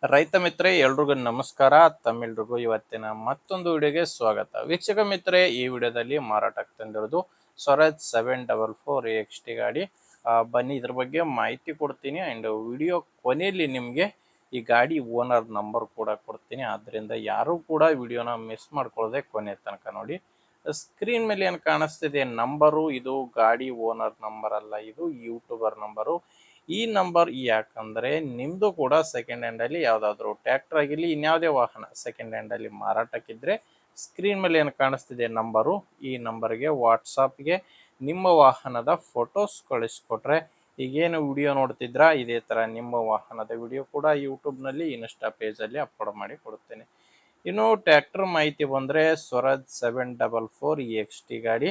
ರೈತ ಮಿತ್ರೆ ಎಲ್ರಿಗೂ ನಮಸ್ಕಾರ. ತಮ್ಮೆಲ್ರಿಗೂ ಇವತ್ತಿನ ಮತ್ತೊಂದು ವಿಡಿಯೋಗೆ ಸ್ವಾಗತ. ವೀಕ್ಷಕ ಮಿತ್ರೆ, ಈ ವಿಡಿಯೋದಲ್ಲಿ ಮಾರಾಟಕ್ಕೆ ತಂದಿರೋದು ಸ್ವರಾಜ್ 744 ಎಕ್ಸ್ ಟಿ ಗಾಡಿ. ಬನ್ನಿ ಇದ್ರ ಬಗ್ಗೆ ಮಾಹಿತಿ ಕೊಡ್ತೀನಿ. ಅಂಡ್ ವಿಡಿಯೋ ಕೊನೆಯಲ್ಲಿ ನಿಮಗೆ ಈ ಗಾಡಿ ಓನರ್ ನಂಬರ್ ಕೂಡ ಕೊಡ್ತೀನಿ. ಆದ್ದರಿಂದ ಯಾರು ಕೂಡ ವಿಡಿಯೋನ ಮಿಸ್ ಮಾಡ್ಕೊಳ್ಳದೆ ಕೊನೆ ತನಕ ನೋಡಿ. ಸ್ಕ್ರೀನ್ ಮೇಲೆ ಏನು ಕಾಣಿಸ್ತಿದೆ ನಂಬರು, ಇದು ಗಾಡಿ ಓನರ್ ನಂಬರ್ ಅಲ್ಲ, ಇದು ಯೂಟ್ಯೂಬರ್ ನಂಬರು. ಈ ನಂಬರ್ ಯಾಕಂದ್ರೆ ನಿಮ್ದು ಕೂಡ ಸೆಕೆಂಡ್ ಹ್ಯಾಂಡ್ ಅಲ್ಲಿ ಯಾವ್ದಾದ್ರು ಟ್ರ್ಯಾಕ್ಟರ್ ಆಗಿರ್ಲಿ, ಇನ್ಯಾವುದೇ ವಾಹನ ಸೆಕೆಂಡ್ ಹ್ಯಾಂಡ್ ಅಲ್ಲಿ ಮಾರಾಟಕ್ಕಿದ್ರೆ ಸ್ಕ್ರೀನ್ ಮೇಲೆ ಏನು ಕಾಣಿಸ್ತಿದೆ ನಂಬರು, ಈ ನಂಬರ್ಗೆ ವಾಟ್ಸಾಪ್ಗೆ ನಿಮ್ಮ ವಾಹನದ ಫೋಟೋಸ್ ಕಳಿಸ್ಕೊಟ್ರೆ, ಈಗೇನು ವಿಡಿಯೋ ನೋಡ್ತಿದ್ರ ಇದೇ ತರ ನಿಮ್ಮ ವಾಹನದ ವಿಡಿಯೋ ಕೂಡ ಯೂಟ್ಯೂಬ್ನಲ್ಲಿ ಇನ್ಸ್ಟಾ ಪೇಜಲ್ಲಿ ಅಪ್ಲೋಡ್ ಮಾಡಿ ಕೊಡುತ್ತೇನೆ. ಇನ್ನು ಟ್ರ್ಯಾಕ್ಟರ್ ಮಾಹಿತಿ ಬಂದರೆ ಸ್ವರಾಜ್ 744 ಎಕ್ಸ್ ಟಿ ಗಾಡಿ.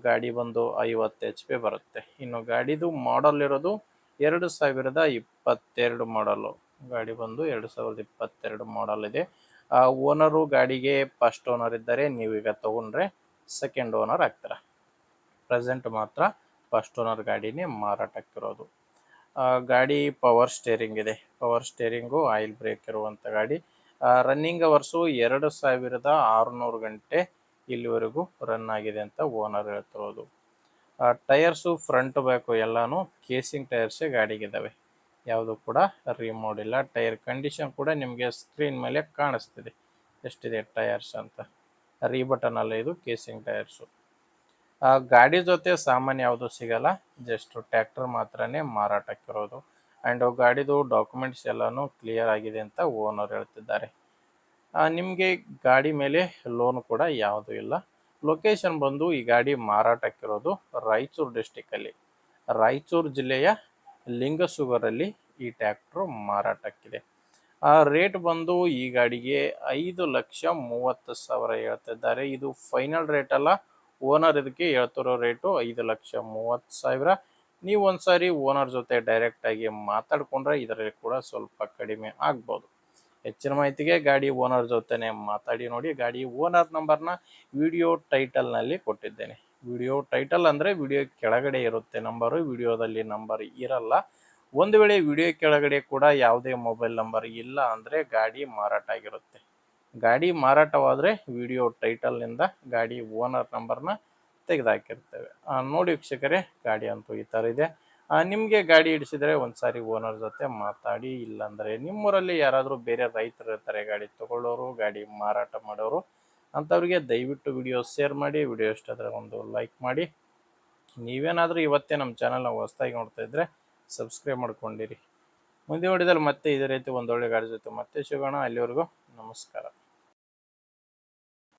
ಗಾಡಿ ಬಂದು 50 HP ಬರುತ್ತೆ. ಇನ್ನು ಗಾಡಿದು ಮಾಡಲ್ ಇರೋದು 2022 ಮಾಡಲು. ಗಾಡಿ ಬಂದು 2022 ಮಾಡಲ್ ಇದೆ. ಓನರು ಗಾಡಿಗೆ ಫಸ್ಟ್ ಓನರ್ ಇದ್ದಾರೆ, ನೀವೀಗ ತಗೊಂಡ್ರೆ ಸೆಕೆಂಡ್ ಓನರ್ ಆಗ್ತಾರೆ. ಪ್ರೆಸೆಂಟ್ ಮಾತ್ರ ಫಸ್ಟ್ ಓನರ್ ಗಾಡಿನೇ ಮಾರಾಟಕ್ಕಿರೋದು. ಗಾಡಿ ಪವರ್ ಸ್ಟೇರಿಂಗ್ ಇದೆ. ಪವರ್ ಸ್ಟೇರಿಂಗು, ಆಯಿಲ್ ಬ್ರೇಕ್ ಇರುವಂಥ ಗಾಡಿ. ರನ್ನಿಂಗ್ ಅವರ್ಸು 2600 ಗಂಟೆ ಇಲ್ಲಿವರೆಗೂ ರನ್ ಆಗಿದೆ ಅಂತ ಓನರ್ ಹೇಳ್ತಿರೋದು. ಟೈರ್ಸು ಫ್ರಂಟ್ ಬ್ಯಾಕು ಎಲ್ಲಾನು ಕೇಸಿಂಗ್ ಟೈರ್ಸೇ ಗಾಡಿಗಿದ್ದಾವೆ, ಯಾವುದು ಕೂಡ ರಿಮೋಡ್ ಇಲ್ಲ. ಟೈರ್ ಕಂಡೀಷನ್ ಕೂಡ ನಿಮಗೆ ಸ್ಕ್ರೀನ್ ಮೇಲೆ ಕಾಣಿಸ್ತಿದೆ ಎಷ್ಟಿದೆ ಟೈರ್ಸ್ ಅಂತ. ರೀಬಟನ್ ಅಲ್ಲ, ಇದು ಕೇಸಿಂಗ್ ಟೈರ್ಸು. ಗಾಡಿ ಜೊತೆ ಸಾಮಾನ್ಯ ಯಾವುದು ಸಿಗಲ್ಲ, ಜಸ್ಟ್ ಟ್ರ್ಯಾಕ್ಟರ್ ಮಾತ್ರನೇ ಮಾರಾಟಕ್ಕಿರೋದು. ಆ್ಯಂಡ್ ಗಾಡಿದು ಡಾಕ್ಯುಮೆಂಟ್ಸ್ ಎಲ್ಲಾನು ಕ್ಲಿಯರ್ ಆಗಿದೆ ಅಂತ ಓನರ್ ಹೇಳ್ತಿದ್ದಾರೆ. ನಿಮಗೆ ಗಾಡಿ ಮೇಲೆ ಲೋನ್ ಕೂಡ ಯಾವುದೂ ಇಲ್ಲ. ಲೊಕೇಶನ್ ಬಂದು ಈ ಗಾಡಿ ಮಾರಾಟಕ್ಕಿರೋದು ರಾಯಚೂರು ಡಿಸ್ಟಿಕ್ಕಲ್ಲಿ, ರಾಯಚೂರು ಜಿಲ್ಲೆಯ ಲಿಂಗಸುಗರಲ್ಲಿ ಈ ಟ್ರ್ಯಾಕ್ಟ್ರು ಮಾರಾಟಕ್ಕಿದೆ. ರೇಟ್ ಬಂದು ಈ ಗಾಡಿಗೆ 5,30,000 ಹೇಳ್ತಿದ್ದಾರೆ. ಇದು ಫೈನಲ್ ರೇಟ್ ಅಲ್ಲ, ಓನರ್ ಇದಕ್ಕೆ ಹೇಳ್ತಿರೋ ರೇಟು 5,30,000. ನೀವು ಒಂದ್ಸಾರಿ ಓನರ್ ಜೊತೆ ಡೈರೆಕ್ಟಾಗಿ ಮಾತಾಡಿಕೊಂಡ್ರೆ ಇದರಲ್ಲಿ ಕೂಡ ಸ್ವಲ್ಪ ಕಡಿಮೆ ಆಗ್ಬೋದು. ಹೆಚ್ಚಿನ ಮಾಹಿತಿಗೆ ಗಾಡಿ ಓನರ್ ಜೊತೆನೆ ಮಾತಾಡಿ ನೋಡಿ. ಗಾಡಿ ಓನರ್ ನಂಬರ್ನ ವಿಡಿಯೋ ಟೈಟಲ್ನಲ್ಲಿ ಕೊಟ್ಟಿದ್ದೇನೆ. ವಿಡಿಯೋ ಟೈಟಲ್ ಅಂದರೆ ವಿಡಿಯೋ ಕೆಳಗಡೆ ಇರುತ್ತೆ ನಂಬರು, ವಿಡಿಯೋದಲ್ಲಿ ನಂಬರ್ ಇರಲ್ಲ. ಒಂದು ವೇಳೆ ವಿಡಿಯೋ ಕೆಳಗಡೆ ಕೂಡ ಯಾವುದೇ ಮೊಬೈಲ್ ನಂಬರ್ ಇಲ್ಲ ಅಂದರೆ ಗಾಡಿ ಮಾರಾಟ ಆಗಿರುತ್ತೆ. ಗಾಡಿ ಮಾರಾಟವಾದರೆ ವಿಡಿಯೋ ಟೈಟಲ್ನಿಂದ ಗಾಡಿ ಓನರ್ ನಂಬರ್ನ ತೆಗೆದುಹಾಕಿರ್ತೇವೆ. ನೋಡಿ ವೀಕ್ಷಕರೇ, ಗಾಡಿ ಅಂತೂ ಈ ಥರ ಇದೆ. ನಿಮಗೆ ಗಾಡಿ ಹಿಡಿಸಿದರೆ ಒಂದ್ಸಾರಿ ಓನರ್ ಜೊತೆ ಮಾತಾಡಿ. ಇಲ್ಲಾಂದರೆ ನಿಮ್ಮೂರಲ್ಲಿ ಯಾರಾದರೂ ಬೇರೆ ರೈತರು ಇರ್ತಾರೆ ಗಾಡಿ ತಗೊಳ್ಳೋರು, ಗಾಡಿ ಮಾರಾಟ ಮಾಡೋರು, ಅಂಥವ್ರಿಗೆ ದಯವಿಟ್ಟು ವಿಡಿಯೋ ಶೇರ್ ಮಾಡಿ. ವಿಡಿಯೋ ಇಷ್ಟ ಆದರೆ ಒಂದು ಲೈಕ್ ಮಾಡಿ. ನೀವೇನಾದರೂ ಇವತ್ತೇ ನಮ್ಮ ಚಾನಲ್ನ ಹೊಸದಾಗಿ ನೋಡ್ತಾ ಇದ್ದರೆ ಸಬ್ಸ್ಕ್ರೈಬ್ ಮಾಡ್ಕೊಂಡಿರಿ. ಮುಂದೆ ನೋಡಿದಲ್ಲಿ ಮತ್ತೆ ಇದೇ ರೀತಿ ಒಂದೊಳ್ಳೆ ಗಾಡಿ ಜೊತೆ ಮತ್ತೆ ಸಿಗೋಣ. ಅಲ್ಲಿವರೆಗೂ ನಮಸ್ಕಾರ.